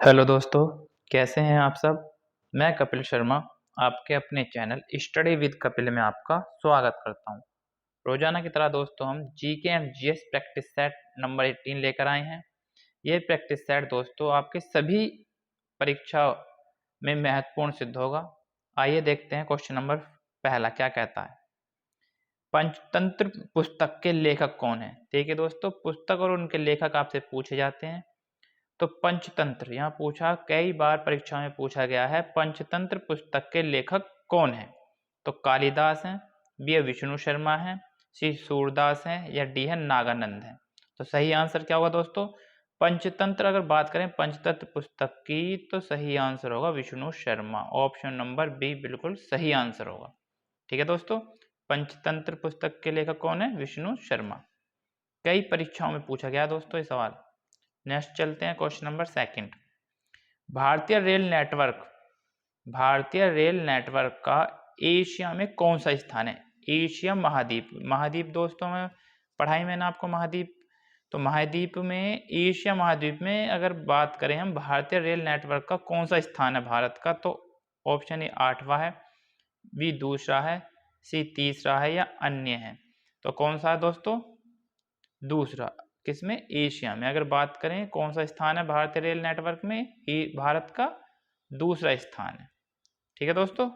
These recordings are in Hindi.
हेलो दोस्तों, कैसे हैं आप सब? मैं कपिल शर्मा आपके अपने चैनल स्टडी विद कपिल में आपका स्वागत करता हूं। रोजाना की तरह दोस्तों हम GK and GS practice set number 18 लेकर आए हैं। ये प्रैक्टिस सेट दोस्तों आपके सभी परीक्षा में महत्वपूर्ण सिद्ध होगा। आइए देखते हैं क्वेश्चन नंबर पहला क्या कहता है। पंचतंत्र पुस्तक के लेखक कौन है? देखिए दोस्तों, पुस्तक और उनके लेखक आपसे पूछे जाते हैं। तो पंचतंत्र यहाँ पूछा, कई बार परीक्षा में पूछा गया है, पंचतंत्र पुस्तक के लेखक कौन है? तो कालिदास हैं, बी है विष्णु शर्मा है, सी सूरदास है या डी है नागानंद है। तो सही आंसर क्या होगा दोस्तों? पंचतंत्र, अगर बात करें पंचतंत्र पुस्तक की तो सही आंसर होगा Vishnu Sharma. Option number B बिल्कुल सही आंसर होगा। ठीक है दोस्तों, पंचतंत्र पुस्तक के लेखक कौन है? विष्णु शर्मा। कई परीक्षाओं में पूछा गया दोस्तों ये सवाल। नेक्स्ट चलते हैं क्वेश्चन नंबर सेकंड। भारतीय रेल नेटवर्क का एशिया में कौन सा स्थान है? एशिया महाद्वीप, महाद्वीप दोस्तों में पढ़ाई मैंने आपको महाद्वीप, तो महाद्वीप में, एशिया महाद्वीप में अगर बात करें हम भारतीय रेल नेटवर्क का कौन सा स्थान है भारत का, तो ऑप्शन ए 8वां है, बी दूसरा है, सी तीसरा है या अन्य है। तो कौन सा है दोस्तों? दूसरा। किसमें? एशिया में। अगर बात करें कौन सा स्थान है भारतीय रेल नेटवर्क में, ये भारत का दूसरा स्थान है। ठीक है दोस्तों,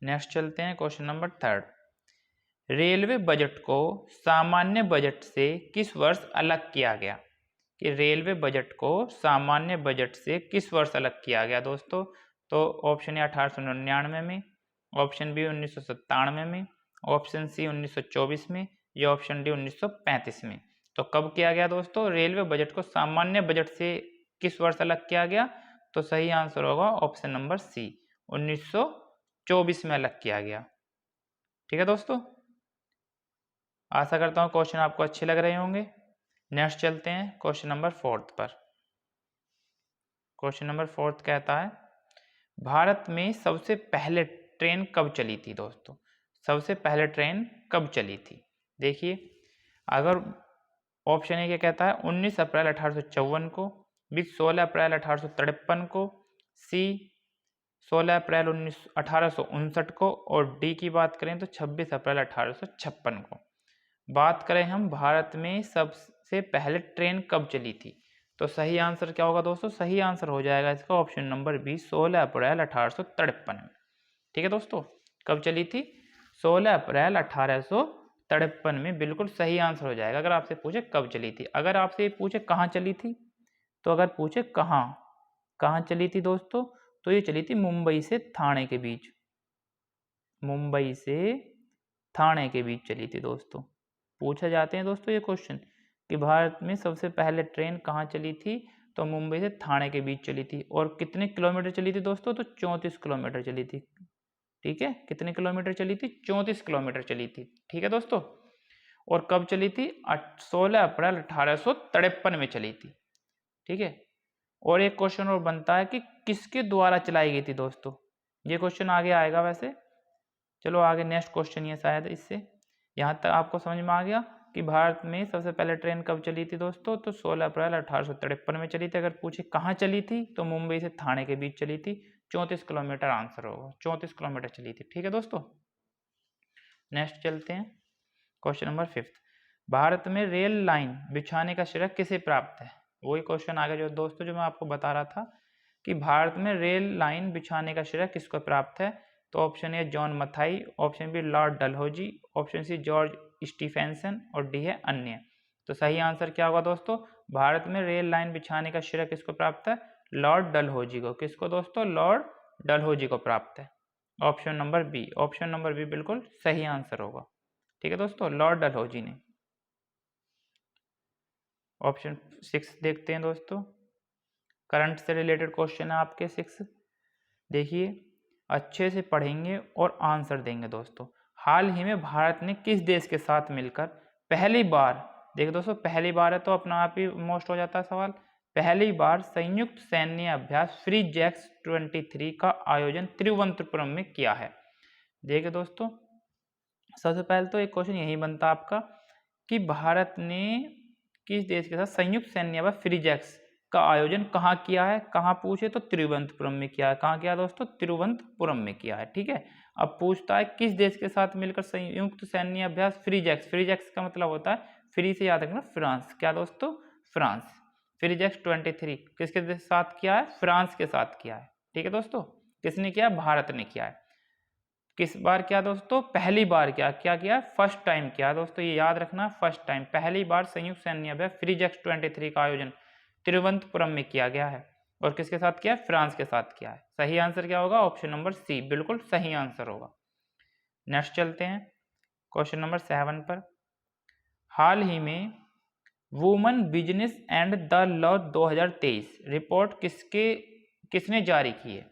नेक्स्ट चलते हैं question number third. Railway budget को सामान्य बजट से किस वर्ष अलग किया गया? कि रेलवे बजट को सामान्य बजट से किस वर्ष अलग किया गया दोस्तों? तो ऑप्शन ए 1899 में, ऑप्शन बी 1997 में, ऑप्शन सी 1924 में या ऑप्शन डी 1935 में। तो कब किया गया दोस्तों? रेलवे बजट को सामान्य बजट से किस वर्ष अलग किया गया? तो सही आंसर होगा ऑप्शन नंबर सी, 1924 में अलग किया गया। ठीक है दोस्तों, आशा करता हूँ क्वेश्चन आपको अच्छे लग रहे होंगे। नेक्स्ट चलते हैं क्वेश्चन नंबर फोर्थ पर। क्वेश्चन नंबर फोर्थ कहता है, भारत में सबसे पहले ट्रेन कब चली थी दोस्तों? सबसे पहले ट्रेन कब चली थी? देखिए, अगर ऑप्शन ए क्या कहता है, 19 अप्रैल 1854 को, बी 16 अप्रैल 1853 को, सी 16 अप्रैल 1859 को और डी की बात करें तो 26 अप्रैल 1856 को। बात करें हम भारत में सबसे पहले ट्रेन कब चली थी, तो सही आंसर क्या होगा दोस्तों? सही आंसर हो जाएगा इसका ऑप्शन नंबर बी, 16 अप्रैल 1853 में। ठीक है दोस्तों, कब चली थी? 16 अप्रैल 1853 में, बिल्कुल सही आंसर हो जाएगा। अगर आपसे पूछे कब चली थी, अगर आपसे पूछे कहाँ चली थी, तो अगर पूछे कहाँ चली थी दोस्तों, तो ये चली थी मुंबई से थाने के बीच, मुंबई से थाने के बीच चली थी दोस्तों। पूछा जाते हैं दोस्तों ये क्वेश्चन कि भारत में सबसे पहले ट्रेन कहाँ चली थी, तो मुंबई से थाने के बीच चली थी। और कितने किलोमीटर चली थी दोस्तों? तो 34 किलोमीटर चली थी। ठीक है, कितने किलोमीटर चली थी? 34 किलोमीटर चली थी। ठीक है दोस्तों, और कब चली थी? 16 अप्रैल 1853 में चली थी। ठीक है, और एक क्वेश्चन और बनता है कि किसके द्वारा चलाई गई थी दोस्तों? ये क्वेश्चन आगे आएगा वैसे। चलो आगे नेक्स्ट क्वेश्चन ये शायद इससे यहाँ तक आपको समझ में आ गया कि भारत में सबसे पहले ट्रेन कब चली थी दोस्तों, तो 16 अप्रैल 1853 में चली थी। अगर पूछे कहाँ चली थी, तो मुंबई से थाने के बीच चली थी। 34 किलोमीटर आंसर होगा, 34 किलोमीटर चली थी। ठीक है दोस्तों, नेक्स्ट चलते हैं क्वेश्चन नंबर फिफ्थ। भारत में रेल लाइन बिछाने का श्रेय किसे प्राप्त है? वही क्वेश्चन आगे जो दोस्तों जो मैं आपको बता रहा था कि भारत में रेल लाइन बिछाने का श्रेय किसको प्राप्त है। तो option A John Mathai, option B Lord Dalhousie, option C George Stephenson और डी है अन्य। तो सही आंसर क्या होगा दोस्तों? भारत में रेल लाइन बिछाने का श्रेय किसको प्राप्त है? लॉर्ड डलहौजी को। किसको दोस्तों? लॉर्ड डलहौजी को प्राप्त है। Option number B, option number B बिल्कुल सही आंसर होगा। ठीक है दोस्तों, लॉर्ड डलहौजी ने। ऑप्शन 6 देखते हैं दोस्तों, करंट से रिलेटेड क्वेश्चन है आपके 6। देखिए, अच्छे से पढ़ेंगे और आंसर देंगे दोस्तों। हाल ही में भारत ने किस देश के साथ मिलकर पहली बार, देखो दोस्तों पहली बार है तो अपना आप ही मोस्ट हो जाता है सवाल, पहली बार संयुक्त सैन्य अभ्यास फ्री जैक्स 23 का आयोजन तिरुवनंतपुरम में किया है। देखिए दोस्तों, सबसे पहले तो एक क्वेश्चन यही बनता आपका कि भारत ने किस देश के साथ संयुक्त सैन्य अभ्यास फ्री जैक्स का आयोजन कहाँ किया है, कहाँ पूछे तो तिरुवनंतपुरम में किया है। कहाँ किया दोस्तों, तिरुवनंतपुरम में किया है। ठीक है, अब पूछता है किस देश के साथ मिलकर संयुक्त सैन्य अभ्यास फ्रीजैक्स, फ्रीजैक्स का मतलब होता है फ्री से याद रखना फ्रांस, क्या दोस्तों, फ्रांस। फ्रीजैक्स 23 किसके साथ किया है, फ्रांस के साथ किया है। ठीक है दोस्तों, किसने किया, भारत ने किया है। किस बार किया दोस्तों, पहली बार क्या किया, फर्स्ट टाइम किया दोस्तों, ये याद रखना, फर्स्ट टाइम, पहली बार संयुक्त सैन्य अभ्यास फ्रीजैक्स 23 का आयोजन तिरुवनंतपुरम में किया गया है। और किसके साथ किया, फ्रांस के साथ किया है। सही आंसर क्या होगा, ऑप्शन नंबर सी बिल्कुल सही आंसर होगा। नेक्स्ट चलते हैं क्वेश्चन नंबर 7 पर। हाल ही में woman business and the law 2023 report किसने जारी की है,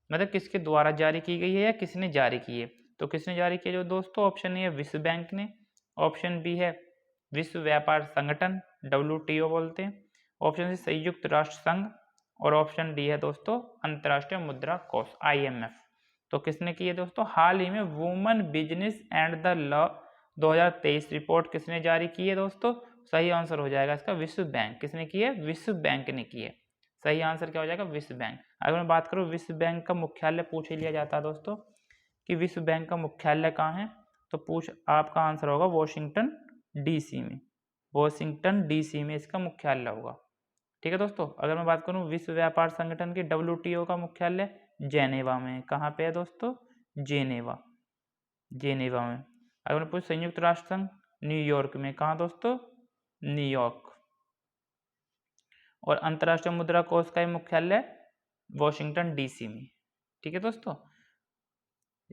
मतलब किसके द्वारा जारी की गई है या किसने जारी की है। तो किसने जारी की है जो दोस्तों, ऑप्शन ए है विश्व बैंक ने, ऑप्शन बी है विश्व व्यापार संगठन WTO बोलते हैं, ऑप्शन सी संयुक्त राष्ट्र संघ, और ऑप्शन डी है दोस्तों अंतर्राष्ट्रीय मुद्रा कोष IMF। तो किसने की है दोस्तों, हाल ही में woman business and the law 2023 report किसने जारी की है दोस्तों, सही आंसर हो जाएगा इसका विश्व बैंक। किसने की है, विश्व बैंक ने की है। सही आंसर क्या हो जाएगा, विश्व बैंक। अगर मैं बात करूँ विश्व बैंक का मुख्यालय पूछ ही लिया जाता है दोस्तों कि विश्व बैंक का मुख्यालय कहाँ है, तो आपका आंसर होगा वॉशिंगटन DC में, वॉशिंगटन DC में इसका मुख्यालय होगा। ठीक है दोस्तों, अगर मैं बात करूँ विश्व व्यापार संगठन के WTO का मुख्यालय जेनेवा में, कहाँ पे है दोस्तों, जेनेवा में। अगर मैं पूछ संयुक्त राष्ट्र संघ न्यूयॉर्क में, कहाँ दोस्तों, न्यूयॉर्क। और अंतर्राष्ट्रीय मुद्रा कोष का मुख्यालय वॉशिंगटन DC में। ठीक है दोस्तों,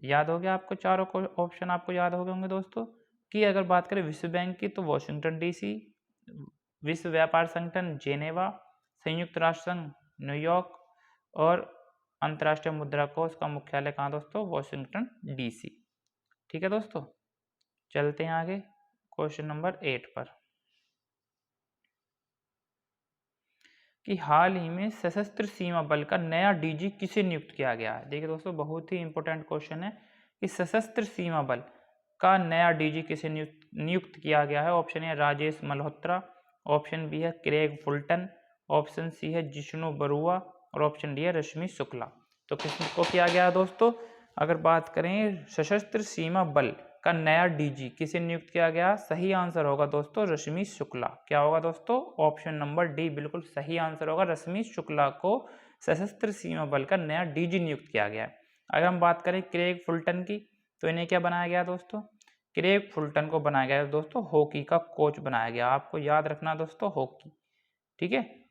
याद हो गया आपको, चारों ऑप्शन आपको याद हो गए होंगे दोस्तों। कि अगर बात करें विश्व बैंक की तो वॉशिंगटन DC, विश्व व्यापार संगठन जेनेवा, संयुक्त राष्ट्र संघ न्यूयॉर्क, और अंतर्राष्ट्रीय मुद्रा कोष का मुख्यालय कहाँ दोस्तों, वॉशिंगटन DC। ठीक है दोस्तों, चलते हैं आगे क्वेश्चन नंबर 8 पर। कि हाल ही में सशस्त्र सीमा बल का नया DG किसे नियुक्त किया गया है। देखिए दोस्तों, बहुत ही इंपॉर्टेंट क्वेश्चन है कि सशस्त्र सीमा बल का नया DG किसे नियुक्त किया गया है। Option A Rajesh Malhotra, option B है क्रेग फुलटन, ऑप्शन सी है जिष्णु बरुआ, और ऑप्शन डी है रश्मि शुक्ला। तो किसको किया गया है दोस्तों, अगर बात करें सशस्त्र सीमा बल का नया DG किसे नियुक्त किया गया, सही आंसर होगा दोस्तों रश्मि शुक्ला। क्या होगा दोस्तों, ऑप्शन नंबर डी बिल्कुल सही आंसर होगा, रश्मि शुक्ला को सशस्त्र सीमा बल का नया DG नियुक्त किया गया है। अगर हम बात करें क्रेग फुलटन की, तो इन्हें क्या बनाया गया दोस्तों, क्रेग फुलटन को बनाया गया दोस्तों हॉकी का कोच बनाया गया। आपको याद रखना दोस्तों हॉकी, ठीक है,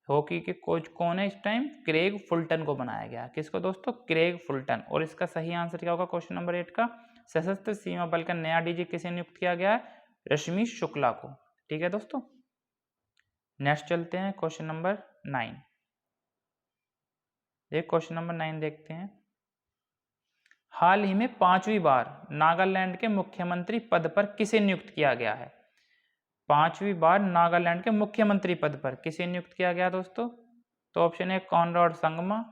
हॉकी के कोच कौन है इस टाइम, क्रेग फुलटन को बनाया गया। किसको दोस्तों, क्रेग फुलटन। और इसका सही आंसर क्या होगा क्वेश्चन नंबर 8 का, सशस्त्र सीमा बल का नया DG किसे नियुक्त किया गया है, रश्मि शुक्ला को। ठीक है दोस्तों, नेक्स्ट चलते हैं क्वेश्चन नंबर 9। एक क्वेश्चन नंबर 9 देखते हैं। हाल ही में 5वीं बार नागालैंड के मुख्यमंत्री पद पर किसे नियुक्त किया गया है। 5वीं बार नागालैंड के मुख्यमंत्री पद पर किसे नियुक्त किया गया दोस्तों, तो option A Conrad Sangma,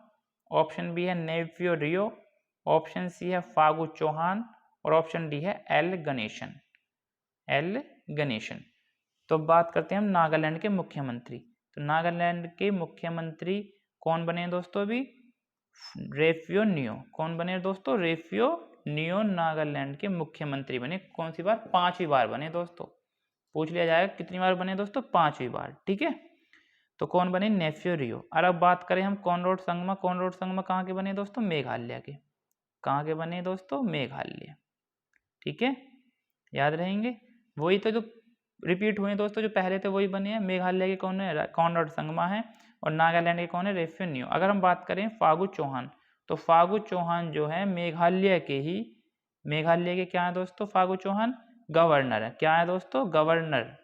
option B है नेफ्यू रियो, ऑप्शन सी है फागू चौहान, और ऑप्शन डी है एल गणेशन। तो बात करते हैं हम नागालैंड के मुख्यमंत्री। तो नागालैंड के मुख्यमंत्री कौन बने दोस्तों, अभी रेफ्यो नियो। कौन बने दोस्तों, रेफ्यो नियो नागालैंड के मुख्यमंत्री बने। कौन सी बार, 5वीं बार बने दोस्तों। पूछ लिया जाएगा कितनी बार बने दोस्तों, 5वीं बार। ठीक है, तो कौन बने, नेफ्यू रियो। और अब बात करें हम कॉनराड संगमा कहाँ के बने दोस्तों, मेघालय के। कहाँ के बने दोस्तों, मेघालय। ठीक है, याद रहेंगे, वही तो जो रिपीट हुए दोस्तों, जो पहले थे वही बने हैं। मेघालय के कौन है, कॉनराड संगमा है, और नागालैंड के कौन है, रेफ्यू नियो। अगर हम बात करें फागू चौहान, तो फागू चौहान जो है मेघालय के क्या है दोस्तों, फागू चौहान गवर्नर है। क्या है दोस्तों, गवर्नर।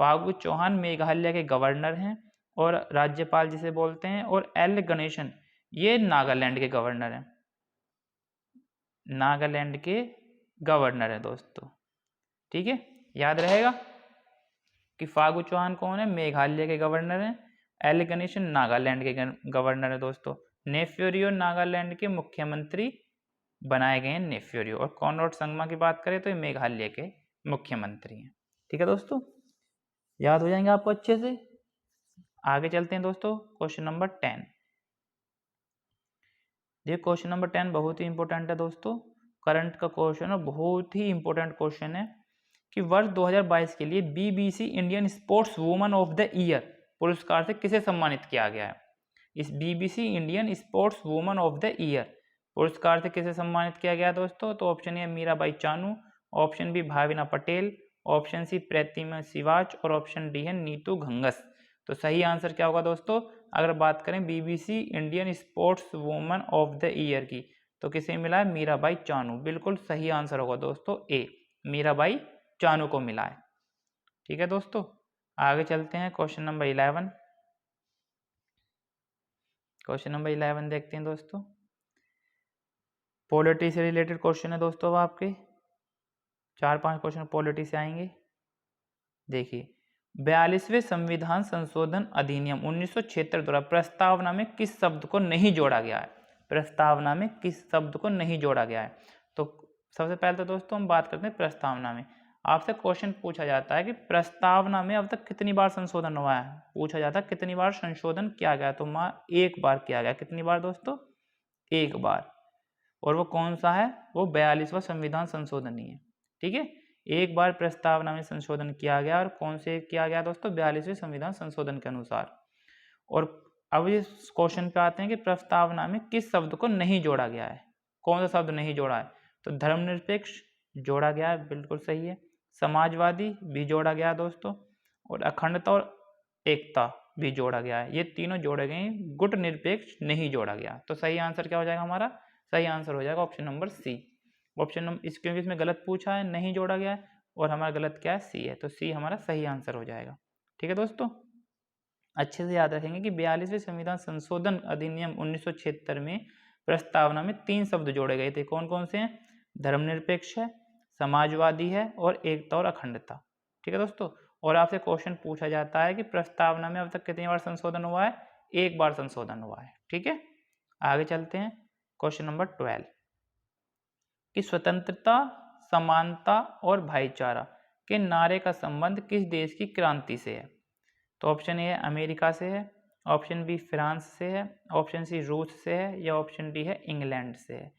फागू चौहान मेघालय के गवर्नर हैं और राज्यपाल जिसे बोलते हैं। और एल गणेशन ये नागालैंड के गवर्नर हैं, नागालैंड के गवर्नर है दोस्तों। ठीक है, याद रहेगा कि फागू चौहान कौन है, मेघालय के गवर्नर हैं, एल गणेशन नागालैंड के गवर्नर है दोस्तों। नेफ्यू रियो नागालैंड के मुख्यमंत्री बनाए गए हैं, नेफ्यू रियो। और कॉनराड संगमा की बात करें तो ये मेघालय के मुख्यमंत्री हैं। ठीक है दोस्तों, याद हो जाएंगे आपको अच्छे से। आगे चलते हैं दोस्तों, क्वेश्चन नंबर 10। ये क्वेश्चन नंबर 10 बहुत ही इंपॉर्टेंट है दोस्तों, करंट का क्वेश्चन और बहुत ही इंपॉर्टेंट क्वेश्चन है कि वर्ष 2022 के लिए BBC Indian sports woman of the year पुरस्कार से किसे सम्मानित किया गया है। इस BBC Indian sports woman of the year पुरस्कार से किसे सम्मानित किया गया दोस्तों? तो option A Mirabai Chanu, option B Bhavina Patel, option C Pratima Siwach और ऑप्शन डी है नीतू घंगस। तो सही आंसर क्या होगा दोस्तों? अगर बात करें BBC Indian sports woman of the year की, तो किसे मिला है? मीराबाई चानू। बिल्कुल सही आंसर होगा दोस्तों ए, मीराबाई चानू को मिला है। ठीक है दोस्तों, आगे चलते हैं क्वेश्चन नंबर 11। क्वेश्चन नंबर 11 देखते हैं दोस्तों, पॉलिटी से रिलेटेड क्वेश्चन है दोस्तों। अब आपके 4-5 क्वेश्चन पॉलिटी से आएंगे। देखिए, 42वें संविधान संशोधन अधिनियम 1976 द्वारा प्रस्तावना में किस शब्द को नहीं जोड़ा गया है? प्रस्तावना में किस शब्द को नहीं जोड़ा गया है? तो सबसे पहले तो दोस्तों हम बात करते हैं प्रस्तावना में। आपसे क्वेश्चन पूछा जाता है कि प्रस्तावना में अब तक कितनी बार संशोधन हुआ है, पूछा जाता है कितनी बार संशोधन किया गया, तो एक बार किया गया। कितनी बार दोस्तों? एक बार। और वो कौन सा है? वो 42वां संविधान संशोधन ही है। ठीक है, एक बार प्रस्तावना में संशोधन किया गया, और कौन से किया गया दोस्तों? 42वें संविधान संशोधन के अनुसार। और अब इस क्वेश्चन पे आते हैं कि प्रस्तावना में किस शब्द को नहीं जोड़ा गया है, कौन सा शब्द नहीं जोड़ा है? तो धर्मनिरपेक्ष जोड़ा गया है, बिल्कुल सही है। समाजवादी भी जोड़ा गया दोस्तों, और अखंडता और एकता भी जोड़ा गया है। ये तीनों जोड़े गए, गुट निरपेक्ष नहीं जोड़ा गया। तो सही आंसर क्या हो जाएगा हमारा? सही आंसर हो जाएगा option number C. Option number क्योंकि इसमें गलत पूछा है, नहीं जोड़ा गया है, और हमारा गलत क्या है? सी है। तो सी हमारा सही आंसर हो जाएगा। ठीक है दोस्तों, अच्छे से याद रखेंगे कि 42वें संविधान संशोधन अधिनियम 1976 में प्रस्तावना में 3 शब्द जोड़े गए थे। कौन कौन से हैं? धर्मनिरपेक्ष है, समाजवादी है और एकता और अखंडता। ठीक है दोस्तों, और आपसे क्वेश्चन पूछा जाता है कि प्रस्तावना में अब तक कितनी बार संशोधन हुआ है? एक बार संशोधन हुआ है। ठीक है, आगे चलते हैं क्वेश्चन नंबर 12 कि स्वतंत्रता, समानता और भाईचारा के नारे का संबंध किस देश की क्रांति से है? तो ऑप्शन ए अमेरिका से है, ऑप्शन बी फ्रांस से है, ऑप्शन सी रूस से है, या ऑप्शन डी है इंग्लैंड से है।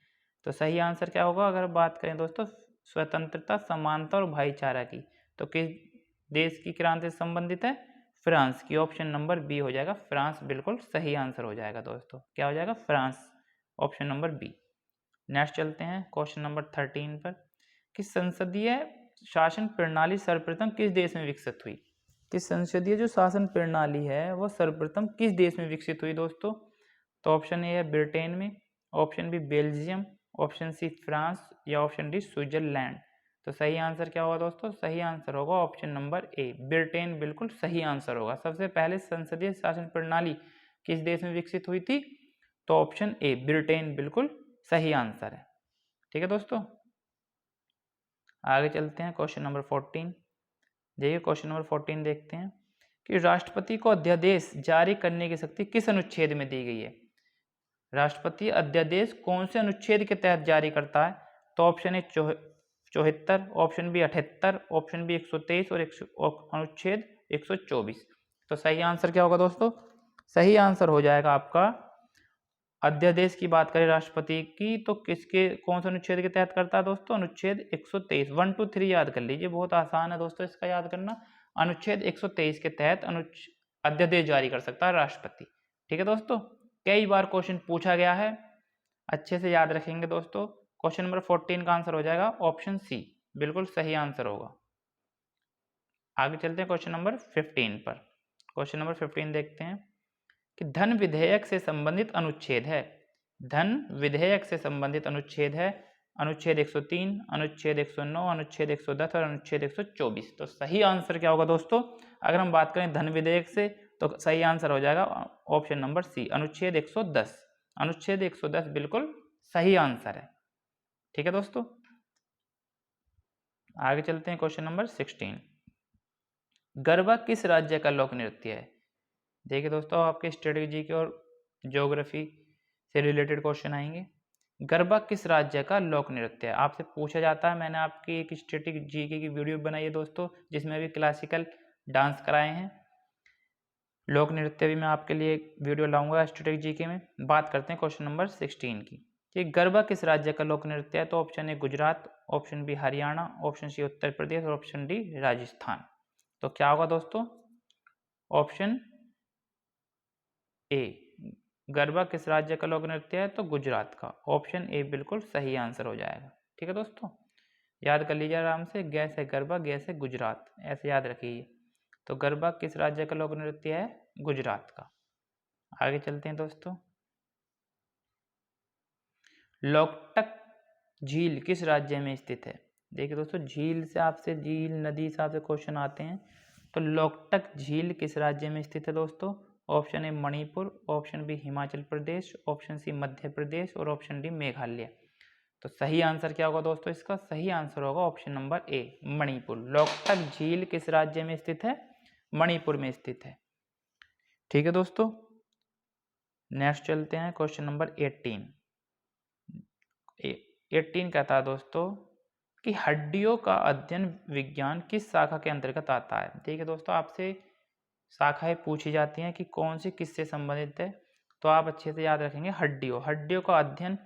तो सही आंसर क्या होगा अगर बात करें दोस्तों स्वतंत्रता, समानता और भाईचारा की? तो किस देश की क्रांति से संबंधित है? फ्रांस की। ऑप्शन नंबर बी हो जाएगा फ्रांस, बिल्कुल सही आंसर हो जाएगा दोस्तों। क्या हो जाएगा? France, option number B. Next चलते हैं क्वेश्चन नंबर 13 पर कि संसदीय शासन प्रणाली सर्वप्रथम किस देश में विकसित हुई? कि संसदीय जो शासन प्रणाली है वो सर्वप्रथम किस देश में विकसित हुई दोस्तों? तो ऑप्शन ए है ब्रिटेन में, option B Belgium, option C France, या ऑप्शन डी स्विट्जरलैंड। तो सही आंसर क्या होगा दोस्तों? सही आंसर होगा ऑप्शन नंबर ए, ब्रिटेन, बिल्कुल सही आंसर होगा। सबसे पहले संसदीय शासन प्रणाली किस देश में विकसित हुई थी? तो ऑप्शन ए ब्रिटेन, बिल्कुल सही आंसर है। ठीक है दोस्तों, आगे चलते हैं क्वेश्चन नंबर 14। देखिए क्वेश्चन नंबर 14 देखते हैं कि राष्ट्रपति को अध्यादेश जारी करने की शक्ति किस अनुच्छेद में दी गई है? राष्ट्रपति अध्यादेश कौन से अनुच्छेद के तहत जारी करता है? तो option A 74, option B 78, option B 123 और अनुच्छेद 124। तो सही आंसर क्या होगा दोस्तों? सही आंसर हो जाएगा आपका, अध्यादेश की बात करें राष्ट्रपति की तो किसके कौन से अनुच्छेद के तहत करता है दोस्तों? अनुच्छेद 123। 1 2 3 याद कर लीजिए, बहुत आसान है दोस्तों इसका याद करना। अनुच्छेद 123 के तहत अध्यादेश जारी कर सकता है राष्ट्रपति। ठीक है दोस्तों, कई बार क्वेश्चन पूछा गया है, अच्छे से याद रखेंगे दोस्तों। क्वेश्चन नंबर 14 का आंसर हो जाएगा ऑप्शन सी, बिल्कुल सही आंसर होगा। आगे चलते हैं क्वेश्चन नंबर 15 पर। क्वेश्चन नंबर 15 देखते हैं कि धन विधेयक से संबंधित अनुच्छेद है। धन विधेयक से संबंधित अनुच्छेद है अनुच्छेद 103, अनुच्छेद 109, अनुच्छेद 110 और अनुच्छेद 124। तो सही आंसर क्या होगा दोस्तों? अगर हम बात करें धन विधेयक से तो सही आंसर हो जाएगा ऑप्शन नंबर सी, अनुच्छेद 110। अनुच्छेद 110 बिल्कुल सही आंसर है। ठीक है दोस्तों, आगे चलते हैं क्वेश्चन नंबर 16। गरबा किस राज्य का लोक नृत्य है? देखिए दोस्तों, आपके स्ट्रेटेजी के और ज्योग्राफी से रिलेटेड क्वेश्चन आएंगे। गरबा किस राज्य का लोक नृत्य है? आपसे पूछा जाता है। मैंने आपकी एक स्टैटिक जीके की वीडियो बनाई है दोस्तों, जिसमें भी क्लासिकल डांस कराए हैं। लोक नृत्य भी मैं आपके लिए एक वीडियो लाऊंगा स्टैटिक जीके में। बात करते हैं क्वेश्चन नंबर 16 की कि गरबा किस राज्य का लोक नृत्य है। तो option A Gujarat, option B Haryana, option C Uttar Pradesh और ऑप्शन डी राजस्थान। तो क्या होगा दोस्तों, ऑप्शन ए गरबा किस राज्य का लोक नृत्य है, तो गुजरात का। ऑप्शन ए बिल्कुल सही आंसर हो जाएगा। ठीक है दोस्तों, याद कर लीजिए आराम से, गैस है गरबा, गैस है गुजरात, ऐसे याद रखिए। तो गरबा किस राज्य का लोक नृत्य है, गुजरात का। आगे चलते हैं दोस्तों, लोकटक झील किस राज्य में स्थित है। देखिए दोस्तों, झील से आपसे, झील नदी से आपसे क्वेश्चन आते हैं। तो लोकटक झील किस राज्य में स्थित है दोस्तों। Option A Manipur, option B Himachal Pradesh, option C Madhya Pradesh और ऑप्शन डी मेघालय। तो सही आंसर क्या होगा दोस्तों, इसका सही आंसर होगा option number A Manipur. Loktak झील किस राज्य में स्थित है, मणिपुर में स्थित है। ठीक है दोस्तों, नेक्स्ट चलते हैं क्वेश्चन नंबर 18। 18 कहता है दोस्तों कि हड्डियों का अध्ययन विज्ञान किस शाखा के अंतर्गत आता है। देखिए दोस्तों, आपसे शाखाएं पूछी जाती हैं कि कौन सी किससे संबंधित है, तो आप अच्छे से याद रखेंगे। हड्डियों का अध्ययन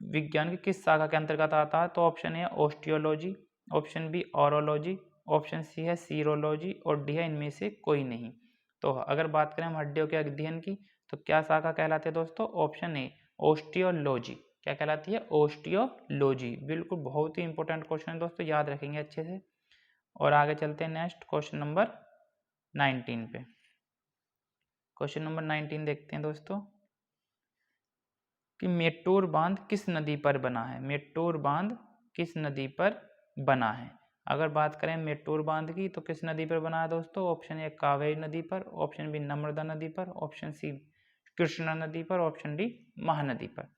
विज्ञान की किस शाखा के अंतर्गत आता है। तो option A osteology, option B orology, option C है सीरोलॉजी और डी है इनमें से कोई नहीं। तो अगर बात करें हम हड्डियों के अध्ययन की, तो क्या शाखा कहलाती है दोस्तों, ऑप्शन ए ऑस्टियोलॉजी। क्या कहलाती है, ऑस्टियोलॉजी। बिल्कुल बहुत ही इंपॉर्टेंट क्वेश्चन है दोस्तों, याद रखेंगे अच्छे से। और आगे चलते हैं नेक्स्ट क्वेश्चन नंबर 19 पे। क्वेश्चन नंबर 19 देखते हैं दोस्तों कि मेट्टूर बांध किस नदी पर बना है। मेट्टूर बांध किस नदी पर बना है। अगर बात करें मेट्टूर बांध की, तो किस नदी पर बना है दोस्तों। ऑप्शन ए कावेरी नदी पर, ऑप्शन बी नर्मदा नदी पर, ऑप्शन सी कृष्णा नदी पर, ऑप्शन डी महानदी पर।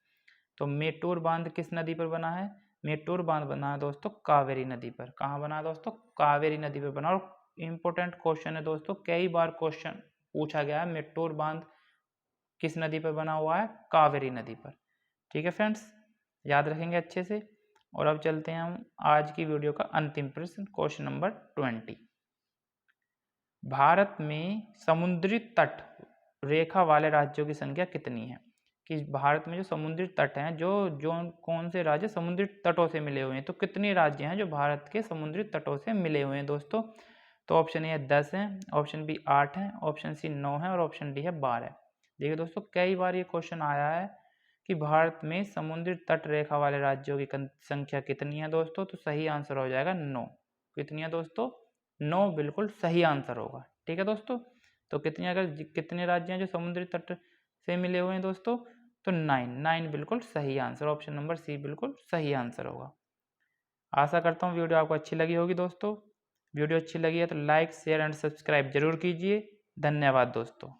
तो मेट्टूर बांध किस नदी पर बना है, मेट्टूर बांध बना है दोस्तों कावेरी नदी पर। कहाँ बना है दोस्तों, कावेरी नदी पर बना। और इंपॉर्टेंट क्वेश्चन है दोस्तों, कई बार क्वेश्चन पूछा गया है, मेट्टूर बांध किस नदी पर बना हुआ है, कावेरी नदी पर। ठीक है फ्रेंड्स, याद रखेंगे अच्छे से। और अब चलते हैं हम आज की वीडियो का अंतिम प्रश्न, क्वेश्चन नंबर 20। भारत में समुद्री तट रेखा वाले राज्यों की संख्या कितनी है। कि भारत में जो समुद्री तट हैं, जो कौन से राज्य समुद्री तटों से मिले हुए हैं, तो कितने राज्य हैं जो भारत के समुद्री तटों से मिले हुए हैं दोस्तों। तो ऑप्शन ए 10 है, ऑप्शन बी 8 है, ऑप्शन सी 9 है और ऑप्शन डी है 12 है। देखिए दोस्तों, कई बार ये क्वेश्चन आया है कि भारत में समुद्री तट रेखा वाले राज्यों की संख्या कितनी है दोस्तों। तो सही आंसर हो जाएगा 9। कितनी है दोस्तों, 9 बिल्कुल सही आंसर होगा। ठीक है दोस्तों, तो कितने राज्य हैं जो समुद्री तट से मिले हुए हैं दोस्तों, तो 9 बिल्कुल सही आंसर, ऑप्शन नंबर सी बिल्कुल सही आंसर होगा। आशा करता हूँ वीडियो आपको अच्छी लगी होगी दोस्तों। वीडियो अच्छी लगी है तो लाइक शेयर एंड सब्सक्राइब जरूर कीजिए। धन्यवाद दोस्तों।